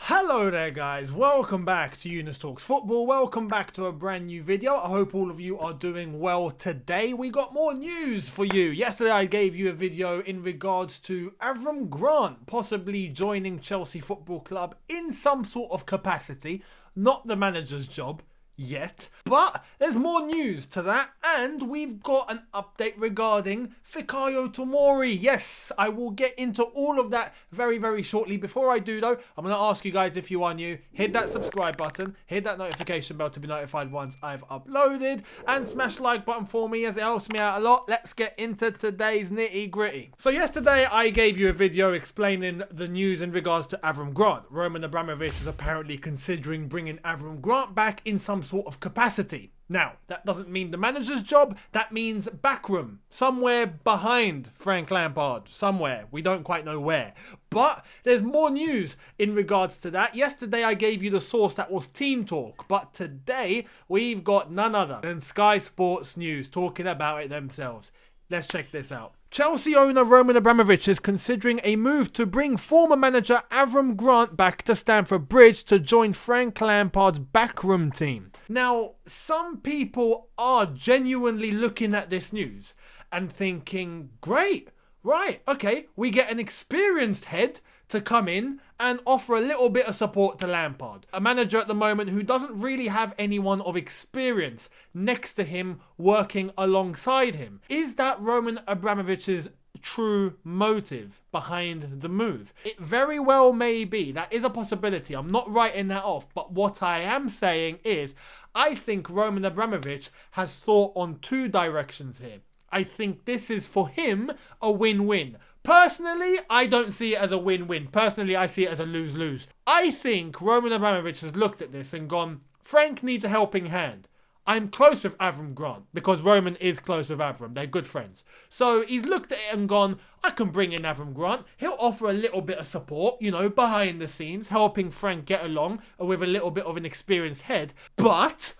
Hello there guys, welcome back to Younes Talks Football, welcome back to a brand new video. I hope all of you are doing well today. We got more news for you. Yesterday I gave you a video in regards to Avram Grant possibly joining Chelsea Football Club in some sort of capacity, not the manager's job yet, but there's more news to that, and we've got an update regarding Fikayo Tomori. Yes, I will get into all of that very shortly. Before I do though, I'm going to ask you guys, if you are new, hit that subscribe button, hit that notification bell to be notified once I've uploaded, and smash the like button for me as it helps me out a lot. Let's get into today's nitty gritty. So yesterday I gave you a video explaining the news in regards to Avram Grant. Roman Abramovich is apparently considering bringing Avram Grant back in some sort of capacity. Now, that doesn't mean the manager's job, that means backroom, somewhere behind Frank Lampard, somewhere, we don't quite know where. But there's more news in regards to that. Yesterday I gave you the source that was Team Talk, but today we've got none other than Sky Sports News talking about it themselves. Let's check this out. Chelsea owner Roman Abramovich is considering a move to bring former manager Avram Grant back to Stamford Bridge to join Frank Lampard's backroom team. Now, some people are genuinely looking at this news and thinking, great, right, okay, we get an experienced head to come in and offer a little bit of support to Lampard, a manager at the moment who doesn't really have anyone of experience next to him working alongside him. Is that Roman Abramovich's true motive behind the move? It very well may be. That is a possibility. I'm not writing that off, but what I am saying is I think Roman Abramovich has thought on two directions here. I think this is for him a win-win. Personally, I don't see it as a win-win. Personally, I see it as a lose-lose. I think Roman Abramovich has looked at this and gone, Frank needs a helping hand. I'm close with Avram Grant because Roman is close with Avram. They're good friends. So he's looked at it and gone, I can bring in Avram Grant. He'll offer a little bit of support, you know, behind the scenes, helping Frank get along with a little bit of an experienced head. But,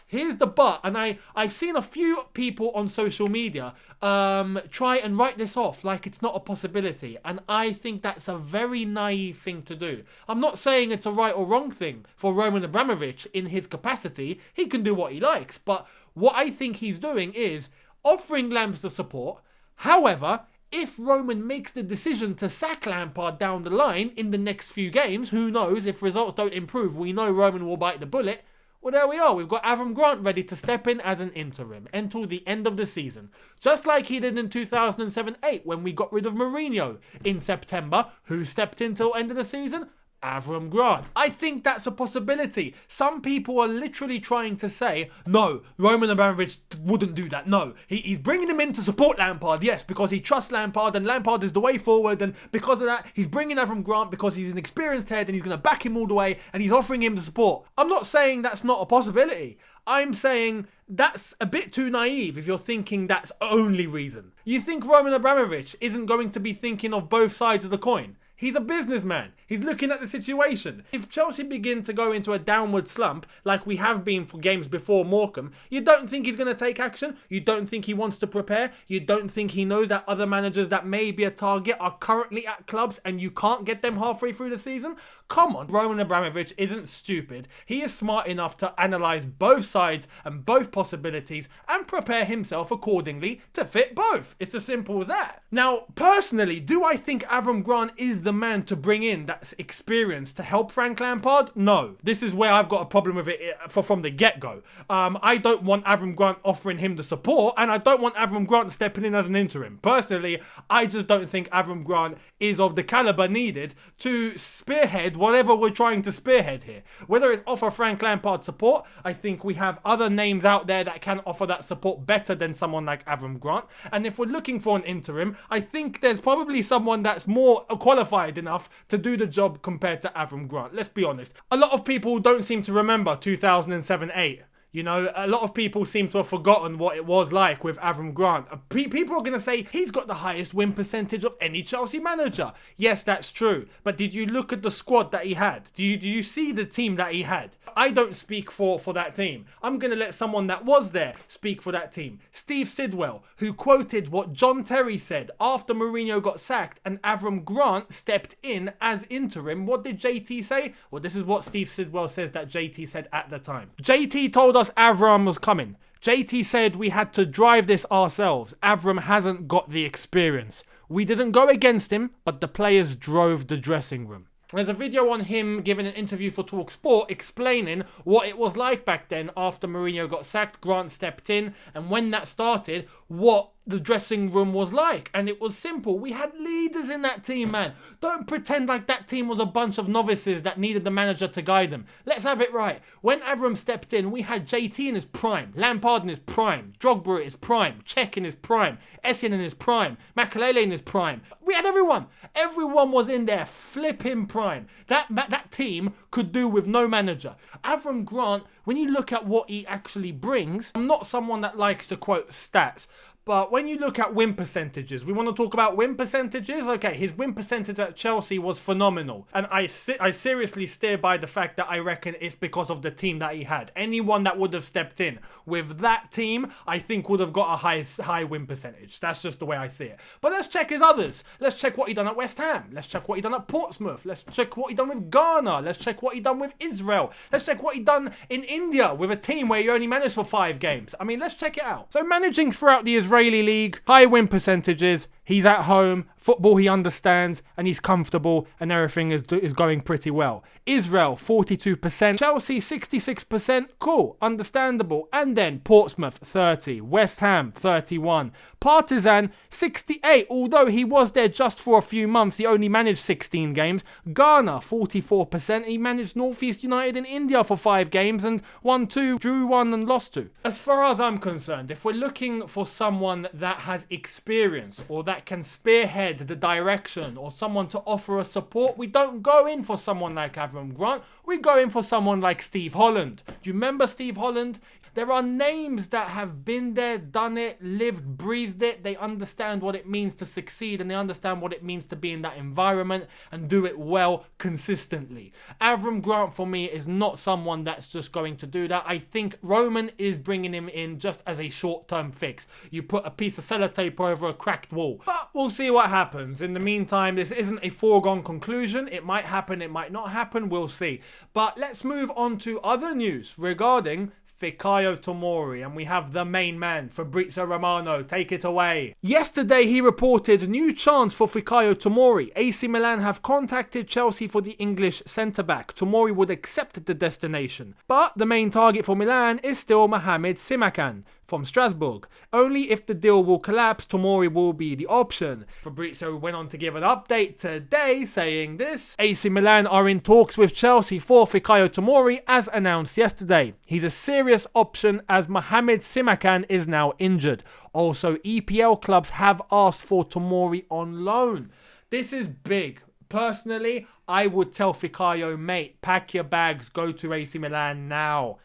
here's the but, and I've seen a few people on social media try and write this off like it's not a possibility, and I think that's a very naive thing to do. I'm not saying it's a right or wrong thing for Roman Abramovich in his capacity. He can do what he likes, but what I think he's doing is offering Lamps the support. However, if Roman makes the decision to sack Lampard down the line in the next few games, who knows, if results don't improve, we know Roman will bite the bullet. Well, there we are. We've got Avram Grant ready to step in as an interim until the end of the season. Just like he did in 2007-08 when we got rid of Mourinho in September. Who stepped in till end of the season? Avram Grant. I think that's a possibility. Some people are literally trying to say, no, Roman Abramovich wouldn't do that. No, he's bringing him in to support Lampard, yes, because he trusts Lampard and Lampard is the way forward, and because of that, he's bringing Avram Grant because he's an experienced head and he's going to back him all the way and he's offering him the support. I'm not saying that's not a possibility. I'm saying that's a bit too naive if you're thinking that's only reason. You think Roman Abramovich isn't going to be thinking of both sides of the coin? He's a businessman. He's looking at the situation. If Chelsea begin to go into a downward slump, like we have been for games before Morecambe, you don't think he's going to take action? You don't think he wants to prepare? You don't think he knows that other managers that may be a target are currently at clubs and you can't get them halfway through the season? Come on, Roman Abramovich isn't stupid. He is smart enough to analyse both sides and both possibilities and prepare himself accordingly to fit both. It's as simple as that. Now, personally, do I think Avram Grant is the man to bring in that's experienced to help Frank Lampard? No. This is where I've got a problem with it from the get-go. I don't want Avram Grant offering him the support, and I don't want Avram Grant stepping in as an interim. Personally, I just don't think Avram Grant is of the caliber needed to spearhead whatever we're trying to spearhead here. Whether it's offer Frank Lampard support, I think we have other names out there that can offer that support better than someone like Avram Grant. And if we're looking for an interim, I think there's probably someone that's more qualified enough to do the job compared to Avram Grant. Let's be honest. A lot of people don't seem to remember 2007-08. You know, a lot of people seem to have forgotten what it was like with Avram Grant. People are going to say he's got the highest win percentage of any Chelsea manager. Yes, that's true. But did you look at the squad that he had? Do you see the team that he had? I don't speak for that team. I'm going to let someone that was there speak for that team. Steve Sidwell, who quoted what John Terry said after Mourinho got sacked and Avram Grant stepped in as interim. What did JT say? Well, this is what Steve Sidwell says that JT said at the time. JT told us Avram was coming. JT said we had to drive this ourselves. Avram hasn't got the experience. We didn't go against him, but the players drove the dressing room. There's a video on him giving an interview for TalkSport explaining what it was like back then after Mourinho got sacked, Grant stepped in, and when that started, what the dressing room was like. And it was simple. We had leaders in that team, man. Don't pretend like that team was a bunch of novices that needed the manager to guide them. Let's have it right. When Avram stepped in, we had JT in his prime, Lampard in his prime, Drogba in his prime, Cech in his prime, Essien in his prime, Makelele in his prime. We had everyone. Everyone was in their flipping prime. That team could do with no manager. Avram Grant, when you look at what he actually brings, I'm not someone that likes to quote stats, but when you look at win percentages, we want to talk about win percentages. Okay, his win percentage at Chelsea was phenomenal. And I seriously steer by the fact that I reckon it's because of the team that he had. Anyone that would have stepped in with that team, I think would have got a high win percentage. That's just the way I see it. But let's check his others. Let's check what he done at West Ham. Let's check what he done at Portsmouth. Let's check what he done with Ghana. Let's check what he done with Israel. Let's check what he done in India with a team where he only managed for 5 games. I mean, let's check it out. So managing throughout the Israeli league, high win percentages, he's at home, football he understands, and he's comfortable, and everything is going pretty well. Israel, 42%, Chelsea, 66%, cool, understandable. And then Portsmouth, 30, West Ham, 31, Partizan, 68, although he was there just for a few months, he only managed 16 games. Ghana, 44%, he managed North East United in India for 5 games and won 2, drew 1 and lost 2. As far as I'm concerned, if we're looking for someone that has experience or that can spearhead the direction or someone to offer us support, we don't go in for someone like Avram Grant, we go in for someone like Steve Holland. Do you remember Steve Holland? There are names that have been there, done it, lived, breathed it. They understand what it means to succeed and they understand what it means to be in that environment and do it well consistently. Avram Grant for me is not someone that's just going to do that. I think Roman is bringing him in just as a short-term fix. You put a piece of sellotape over a cracked wall. But we'll see what happens. In the meantime, this isn't a foregone conclusion. It might happen, it might not happen. We'll see. But let's move on to other news regarding Fikayo Tomori, and we have the main man, Fabrizio Romano. Take it away. Yesterday he reported new chance for Fikayo Tomori. AC Milan have contacted Chelsea for the English centre-back. Tomori would accept the destination, but the main target for Milan is still Mohamed Simakan from Strasbourg. Only if the deal will collapse, Tomori will be the option. Fabrizio went on to give an update today saying this: AC Milan are in talks with Chelsea for Fikayo Tomori as announced yesterday. He's a serious option as Mohamed Simakan is now injured. Also, EPL clubs have asked for Tomori on loan. This is big. Personally, I would tell Fikayo, mate, pack your bags, go to AC Milan now.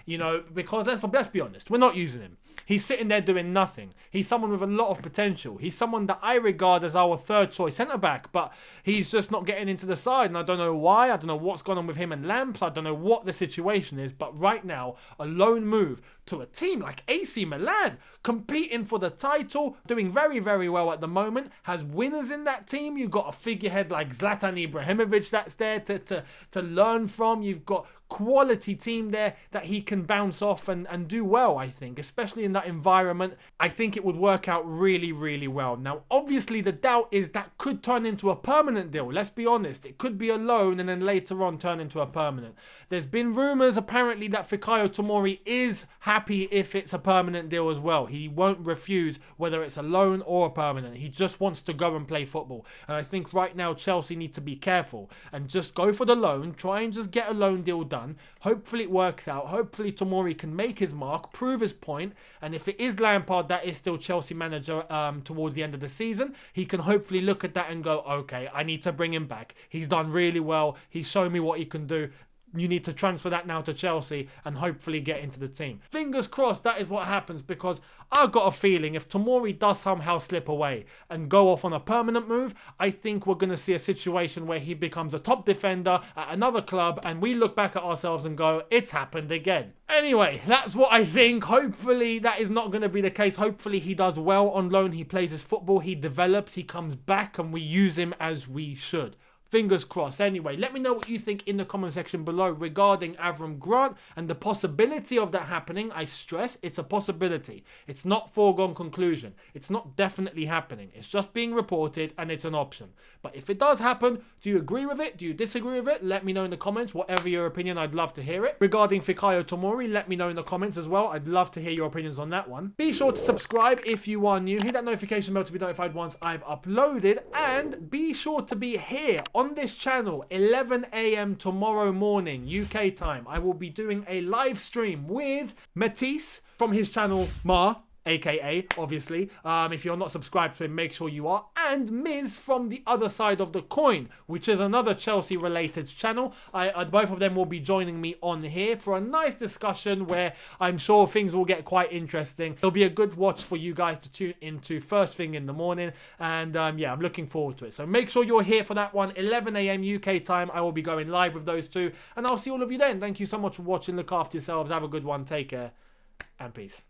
You know, because let's be honest, we're not using him. He's sitting there doing nothing. He's someone with a lot of potential. He's someone that I regard as our third choice centre-back, but he's just not getting into the side, and I don't know why. I don't know what's going on with him and Lamps. I don't know what the situation is, but right now, a loan move to a team like AC Milan, competing for the title, doing very, very well at the moment, has winners in that team. You've got a figurehead like Zlatan Ibrahimovic that's there to learn from. You've got quality team there that he can bounce off and do well, I think, especially in that environment. I think it would work out really, really well. Now, obviously, the doubt is that could turn into a permanent deal. Let's be honest. It could be a loan and then later on turn into a permanent. There's been rumours, apparently, that Fikayo Tomori is happy if it's a permanent deal as well. He won't refuse whether it's a loan or a permanent. He just wants to go and play football. And I think right now, Chelsea need to be careful and just go for the loan. Try and just get a loan deal done. Hopefully it works out. Hopefully Tomori can make his mark, prove his point, and if it is Lampard that is still Chelsea manager towards the end of the season, he can hopefully look at that and go, okay, I need to bring him back. He's done really well. He's shown me what he can do. you need to transfer that now to Chelsea and hopefully get into the team. Fingers crossed that is what happens, because I've got a feeling if Tomori does somehow slip away and go off on a permanent move, I think we're going to see a situation where he becomes a top defender at another club and we look back at ourselves and go, it's happened again. Anyway, that's what I think. Hopefully that is not going to be the case. Hopefully he does well on loan, he plays his football, he develops, he comes back and we use him as we should. Fingers crossed. Anyway, let me know what you think in the comment section below regarding Avram Grant and the possibility of that happening. I stress, it's a possibility. It's not foregone conclusion. It's not definitely happening. It's just being reported and it's an option. But if it does happen, do you agree with it? Do you disagree with it? Let me know in the comments. Whatever your opinion, I'd love to hear it. Regarding Fikayo Tomori, let me know in the comments as well. I'd love to hear your opinions on that one. Be sure to subscribe if you are new. Hit that notification bell to be notified once I've uploaded. And be sure to be here on this channel 11 AM tomorrow morning UK time. I will be doing a live stream with Matisse from his channel aka obviously. If you're not subscribed to him, make sure you are. And Miz from the other side of the coin, which is another Chelsea related channel. Both of them will be joining me on here for a nice discussion where I'm sure things will get quite interesting. It'll be a good watch for you guys to tune into first thing in the morning. And yeah, I'm looking forward to it. So make sure you're here for that one, 11 AM UK time. I will be going live with those two. And I'll see all of you then. Thank you so much for watching. Look after yourselves. Have a good one. Take care. And peace.